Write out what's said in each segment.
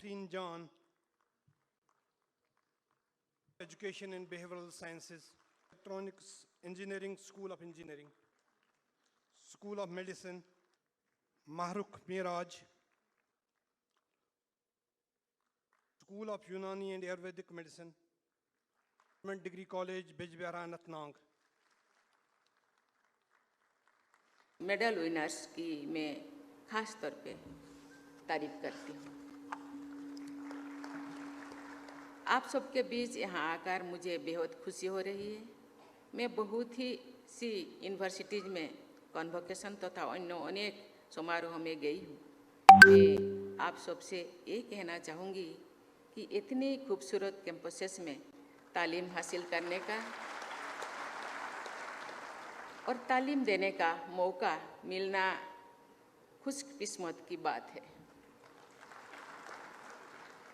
Yasin Jan, Education in Behavioral Sciences, Electronics Engineering, School of Engineering, School of Medicine, Mahrukh Miraj, School of Unani and Ayurvedic Medicine, Government Degree College, Bijbehara, Anantnag. Medal winners की मैं खास तौर पे तारीफ करती हूँ। आप सबके बीच यहाँ आकर मुझे बेहद खुशी हो रही है। मैं बहुत ही सी यूनिवर्सिटीज़ में कॉन्वोकेशन तथा अन्य अनेक समारोह में गई हूँ। मैं आप सबसे ये कहना चाहूँगी कि इतनी खूबसूरत कैंपसेस में तालीम हासिल करने का और तालीम देने का मौका मिलना खुशकिस्मत की बात है।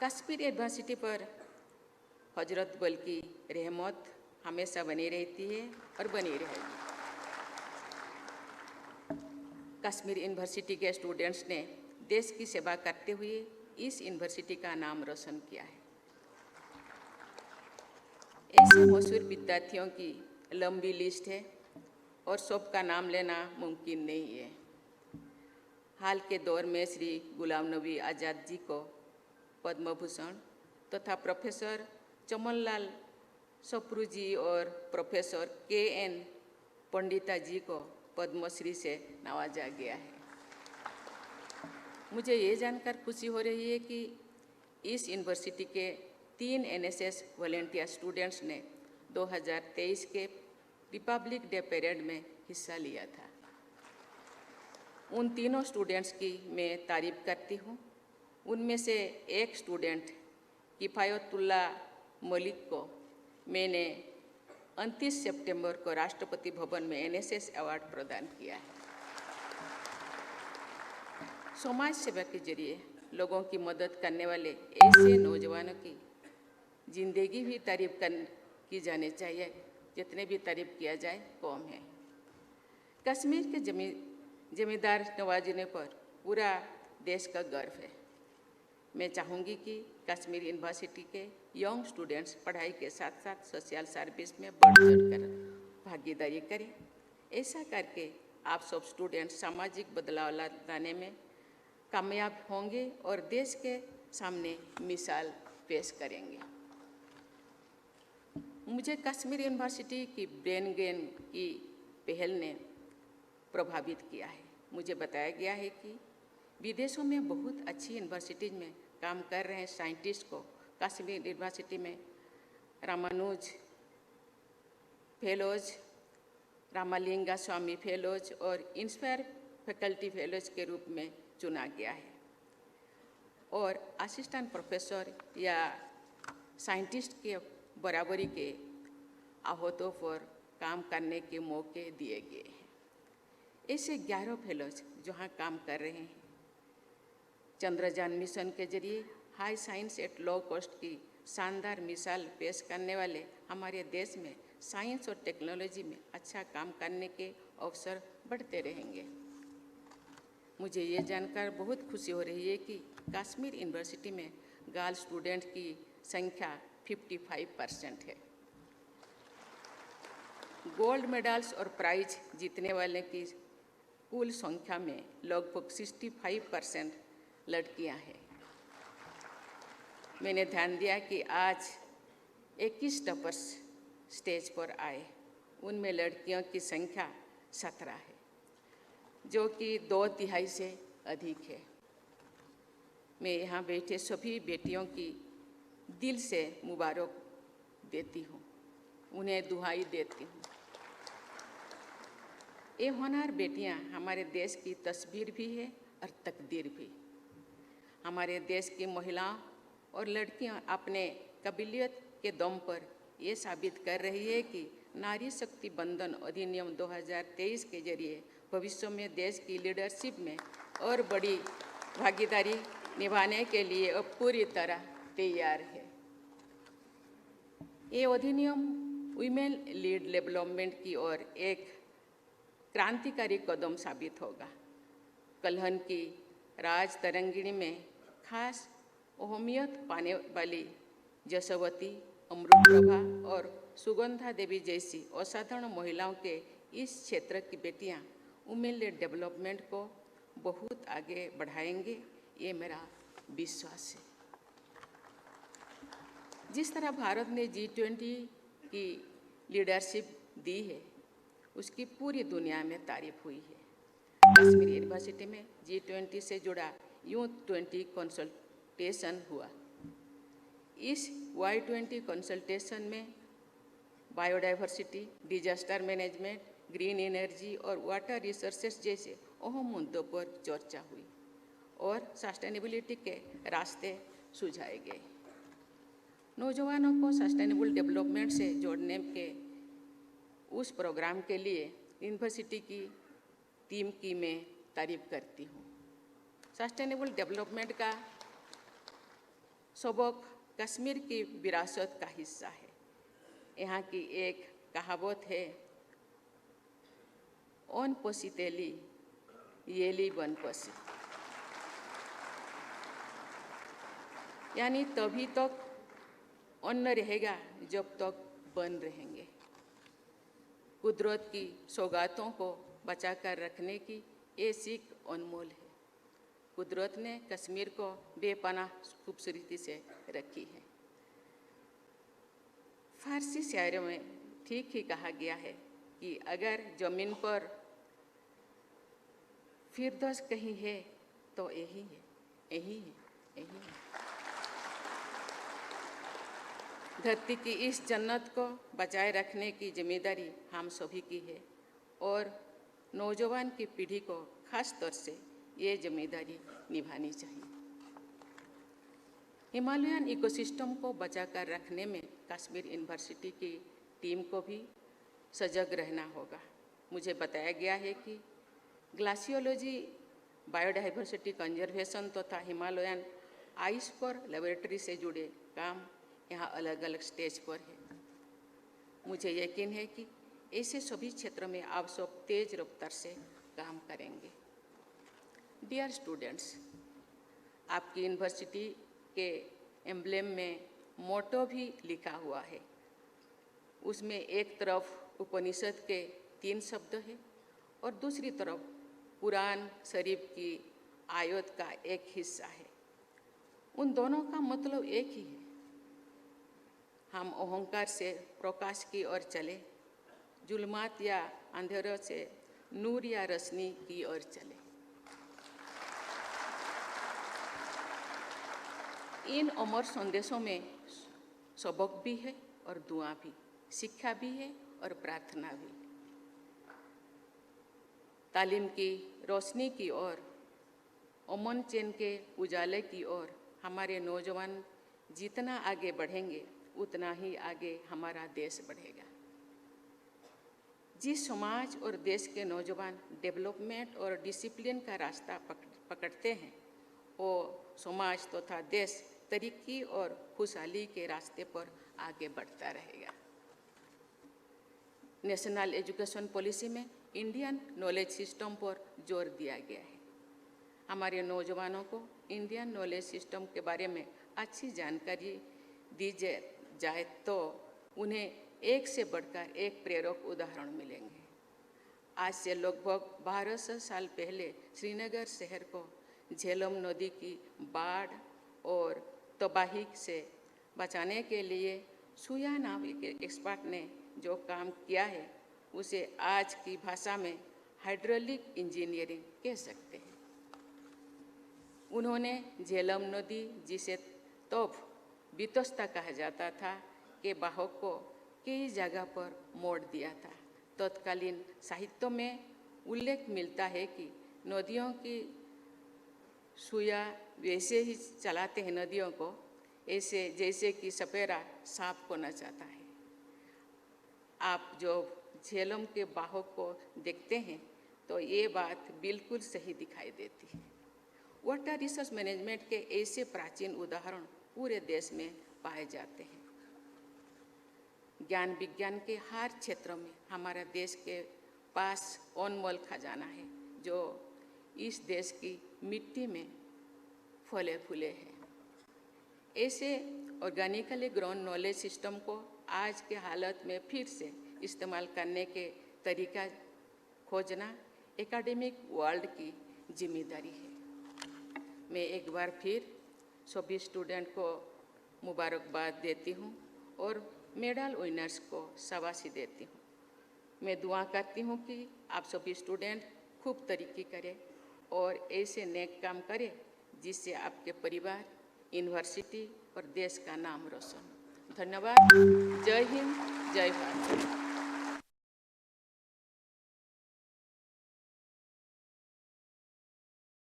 कश्मीर यूनिवर्सिटी पर हजरत बल की रहमत हमेशा बनी रहती है और बनी रहेगी। कश्मीर यूनिवर्सिटी के स्टूडेंट्स ने देश की सेवा करते हुए इस यूनिवर्सिटी का नाम रोशन किया है। ऐसे मशहूर विद्यार्थियों की लंबी लिस्ट है और सबका नाम लेना मुमकिन नहीं है। हाल के दौर में श्री गुलाम नबी आज़ाद जी को पद्म भूषण तथा प्रोफेसर चमनलाल सप्रू जी और प्रोफेसर के.एन. पंडिता जी को पद्मश्री से नवाजा गया है। मुझे ये जानकर खुशी हो रही है कि इस यूनिवर्सिटी के 3 एनएसएस वॉलंटियर स्टूडेंट्स ने 2023 के रिपब्लिक डे परेड में हिस्सा लिया था। उन तीनों स्टूडेंट्स की मैं तारीफ करती हूँ। उनमें से एक स्टूडेंट किफ़ायतुल्ला मलिक को मैंने 29 सितंबर को राष्ट्रपति भवन में एनएसएस अवार्ड प्रदान किया है। समाज सेवा के जरिए लोगों की मदद करने वाले ऐसे नौजवानों की जिंदगी भी तारीफ की जानी चाहिए। जितने भी तारीफ किया जाए कम है। कश्मीर के जमींदार नवाजने पर पूरा देश का गर्व है। मैं चाहूँगी कि कश्मीर यूनिवर्सिटी के यंग स्टूडेंट्स पढ़ाई के साथ साथ सोशल सर्विस में बढ़ चढ़कर भागीदारी करें। ऐसा करके आप सब स्टूडेंट्स सामाजिक बदलाव लाने में कामयाब होंगे और देश के सामने मिसाल पेश करेंगे। मुझे कश्मीर यूनिवर्सिटी की ब्रेन गेन की पहल ने प्रभावित किया है। मुझे बताया गया है कि विदेशों में बहुत अच्छी यूनिवर्सिटीज़ में काम कर रहे साइंटिस्ट को कश्मीर यूनिवर्सिटी में रामानुज फेलोज, रामालिंगा स्वामी फेलोज और इंस्पायर फैकल्टी फेलोज के रूप में चुना गया है और असिस्टेंट प्रोफेसर या साइंटिस्ट के बराबरी के अहदों पर काम करने के मौके दिए गए हैं। ऐसे 11 फेलोज जहाँ काम कर रहे हैं। चंद्रयान मिशन के जरिए high science at low cost की शानदार मिसाल पेश करने वाले हमारे देश में साइंस और टेक्नोलॉजी में अच्छा काम करने के अवसर बढ़ते रहेंगे। मुझे ये जानकर बहुत खुशी हो रही है कि कश्मीर यूनिवर्सिटी में गर्ल स्टूडेंट की संख्या 55% है। गोल्ड मेडल्स और प्राइज जीतने वाले की कुल संख्या में लगभग 65% लड़कियां हैं। मैंने ध्यान दिया कि आज 21 टॉपर्स स्टेज पर आए, उनमें लड़कियों की संख्या 17 है, जो कि 2/3 से अधिक है। मैं यहाँ बैठे सभी बेटियों की दिल से मुबारक देती हूँ, उन्हें दुहाई देती हूँ। ये होनहार बेटियाँ हमारे देश की तस्वीर भी है और तकदीर भी। हमारे देश की महिलाओं और लड़कियाँ अपने काबिलियत के दम पर ये साबित कर रही है कि नारी शक्ति बंधन अधिनियम 2023 के जरिए भविष्य में देश की लीडरशिप में और बड़ी भागीदारी निभाने के लिए अब पूरी तरह तैयार है। ये अधिनियम वीमेन लीड डेवलपमेंट की ओर एक क्रांतिकारी कदम साबित होगा। कलहन की राज तरंगिणी में खास अहमियत पाने वाली जसवती, अमृतप्रभा और सुगंधा देवी जैसी असाधारण महिलाओं के इस क्षेत्र की बेटियां वुमेन लेड डेवलपमेंट को बहुत आगे बढ़ाएंगे, ये मेरा विश्वास है। जिस तरह भारत ने G20 की लीडरशिप दी है, उसकी पूरी दुनिया में तारीफ हुई है। कश्मीर यूनिवर्सिटी में G20 से जुड़ा यूथ 20 कंसल्टेशन हुआ। इस Y20 कंसल्टेशन में biodiversity, disaster management, green energy और वाटर रिसोर्सेस जैसे अहम मुद्दों पर चर्चा हुई और सस्टेनेबिलिटी के रास्ते सुझाए गए। नौजवानों को सस्टेनेबल डेवलपमेंट से जोड़ने के उस प्रोग्राम के लिए यूनिवर्सिटी की टीम की मैं तारीफ करती हूँ। सस्टेनेबल डेवलपमेंट का सबक कश्मीर की विरासत का हिस्सा है। यहाँ की एक कहावत है, ओन पोसितेली येली बन पोसी, यानी तभी तक अन्न रहेगा जब तक वन रहेंगे। कुदरत की सौगातों को बचाकर रखने की ये सीख अनमोल है। कुदरत ने कश्मीर को बेपनाह खूबसूरती से रखी है। फारसी शायरों में ठीक ही कहा गया है कि अगर जमीन पर फिरदौस कहीं है तो यही है, यही है, यही है। धरती की इस जन्नत को बचाए रखने की जिम्मेदारी हम सभी की है और नौजवान की पीढ़ी को खास तौर से ये जिम्मेदारी निभानी चाहिए। हिमालयन इकोसिस्टम को बचाकर रखने में कश्मीर यूनिवर्सिटी की टीम को भी सजग रहना होगा। मुझे बताया गया है कि ग्लासियोलॉजी, बायोडाइवर्सिटी कंजर्वेशन तथा हिमालयन आइस पर लेबोरेटरी से जुड़े काम यहाँ अलग अलग स्टेज पर है। मुझे यकीन है कि ऐसे सभी क्षेत्रों में आप सब तेज रफ्तार से काम करेंगे। डियर स्टूडेंट्स, आपकी यूनिवर्सिटी के एम्ब्लेम में मोटो भी लिखा हुआ है। उसमें एक तरफ उपनिषद के 3 शब्द है और दूसरी तरफ कुरान शरीफ की आयत का एक हिस्सा है। उन दोनों का मतलब एक ही है, हम अहंकार से प्रकाश की ओर चले, जुल्मात या अंधेरों से नूर या रोशनी की ओर चले। इन अमर संदेशों में सबक भी है और दुआ भी, शिक्षा भी है और प्रार्थना भी। तालीम की रोशनी की ओर, अमन चैन के उजाले की ओर हमारे नौजवान जितना आगे बढ़ेंगे उतना ही आगे हमारा देश बढ़ेगा। जिस समाज और देश के नौजवान डेवलपमेंट और डिसिप्लिन का रास्ता पकड़ते हैं, वो समाज तथा देश तरक्की और खुशहाली के रास्ते पर आगे बढ़ता रहेगा। नेशनल एजुकेशन पॉलिसी में इंडियन नॉलेज सिस्टम पर जोर दिया गया है। हमारे नौजवानों को इंडियन नॉलेज सिस्टम के बारे में अच्छी जानकारी दी जाए तो उन्हें एक से बढ़कर एक प्रेरक उदाहरण मिलेंगे। आज से लगभग 1200 साल पहले श्रीनगर शहर को झेलम नदी की बाढ़ और तबाही से बचाने के लिए सुया नामक एक्सपर्ट ने जो काम किया है उसे आज की भाषा में हाइड्रोलिक इंजीनियरिंग कह सकते हैं। उन्होंने झेलम नदी, जिसे तब बितस्ता कहा जाता था, के बाहों को कई जगह पर मोड़ दिया था। तत्कालीन साहित्य में उल्लेख मिलता है कि नदियों की सुया वैसे ही चलाते हैं नदियों को, ऐसे जैसे कि सपेरा सांप को नचाता है। आप जो झेलम के बाहों को देखते हैं तो ये बात बिल्कुल सही दिखाई देती है। वाटर रिसोर्स मैनेजमेंट के ऐसे प्राचीन उदाहरण पूरे देश में पाए जाते हैं। ज्ञान विज्ञान के हर क्षेत्र में हमारा देश के पास अनमोल खजाना है जो इस देश की मिट्टी में फले फूले हैं। ऐसे ऑर्गेनिकली ग्रोन नॉलेज सिस्टम को आज के हालत में फिर से इस्तेमाल करने के तरीका खोजना एकेडमिक वर्ल्ड की जिम्मेदारी है। मैं एक बार फिर सभी स्टूडेंट को मुबारकबाद देती हूँ और मेडल विनर्स को शाबाशी देती हूँ। मैं दुआ करती हूँ कि आप सभी स्टूडेंट खूब तरक्की करें और ऐसे नेक काम करें जिससे आपके परिवार, यूनिवर्सिटी और देश का नाम रोशन हो। धन्यवाद। जय हिंद, जय भारत।